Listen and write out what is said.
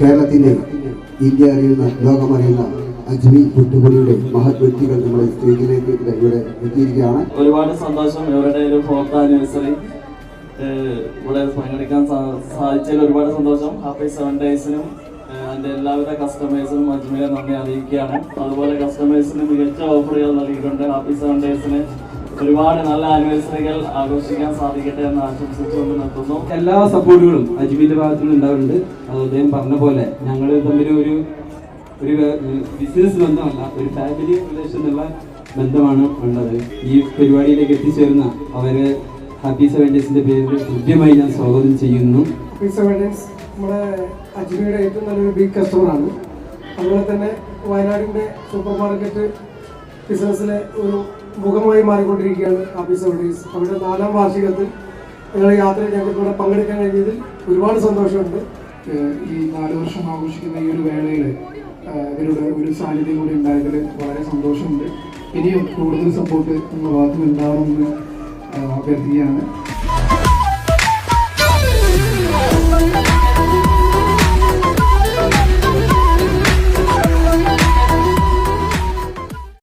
കേരളത്തിലെ ഇന്ത്യ അറിയുന്ന ലോകമറിയുന്ന അജ്മി പുട്ടുപൊടിയുടെ മഹത് വ്യക്തികൾ നമ്മുടെ സ്റ്റേജിലേക്ക് ഇവിടെ എത്തിയിരിക്കുകയാണ്. ഒരുപാട് സന്തോഷം. ഇവരുടെ ഒരു 4th ആനിവേഴ്സറി ഇവിടെ പങ്കെടുക്കാൻ സാധിച്ചതിൽ ഒരുപാട് സന്തോഷം. ഹാപ്പി 7 ഡേയ്സിനും എൻ്റെ എല്ലാവിധ കസ്റ്റമേഴ്സിനും അജ്മീരെ നന്ദി അറിയിക്കുകയാണ്. അതുപോലെ കസ്റ്റമേഴ്സിന് മികച്ച ഓഫറുകൾ നൽകിയിട്ടുണ്ട്. ഹാപ്പി 7 ഡേയ്സിന് ഒരുപാട് നല്ല ആനിവേഴ്സറികൾ ആഘോഷിക്കാൻ സാധിക്കട്ടെ എന്ന് ആശംസിച്ചുകൊണ്ട് നിർത്തുന്നു. എല്ലാ സപ്പോർട്ടുകളും അജ്മീന്റെ ഭാഗത്തു നിന്ന് ഉണ്ടാവുന്നുണ്ട്. അദ്ദേഹം പറഞ്ഞ പോലെ ഞങ്ങൾ തമ്മിൽ ഒരു ബിസിനസ് ബന്ധമല്ല, ഒരു ഫാമിലി റിലേഷൻ എന്നുള്ള ബന്ധമാണ് ഉള്ളത്. ഈ പരിപാടിയിലേക്ക് എത്തിച്ചേർന്ന അവര് ഹാപ്പി 7 ഡേയ്സിന്റെ പേരിൽ കൃത്യമായി ഞാൻ സ്വാഗതം ചെയ്യുന്നു. ഹാപ്പി 7 ഡേയ്സ് നമ്മുടെ അജ്മീരുടെ ഏറ്റവും നല്ലൊരു ബിഗ് കസ്റ്റമറാണ്. അതുപോലെ തന്നെ വയനാടിൻ്റെ സൂപ്പർ മാർക്കറ്റ് ബിസിനസ്സിലെ ഒരു മുഖമായി മാറിക്കൊണ്ടിരിക്കുകയാണ് ഹാപ്പി 7 ഡേയ്സ്. അവരുടെ 4ാം വാർഷികത്തിൽ ഞങ്ങളുടെ യാത്രയിൽ ഞങ്ങൾക്കിവിടെ പങ്കെടുക്കാൻ കഴിഞ്ഞതിൽ ഒരുപാട് സന്തോഷമുണ്ട്. ഈ 4 വർഷം ആഘോഷിക്കുന്ന ഈ ഒരു വേളയിൽ ഇവരുടെ ഒരു സാന്നിധ്യം കൂടി ഉണ്ടായതിൽ വളരെ സന്തോഷമുണ്ട്. ഇനിയും കൂടുതൽ സപ്പോർട്ട് നമ്മുടെ ഭാഗത്തുനിന്ന് ഉണ്ടാവണമെന്ന് അഭ്യർത്ഥിക്കുകയാണ്.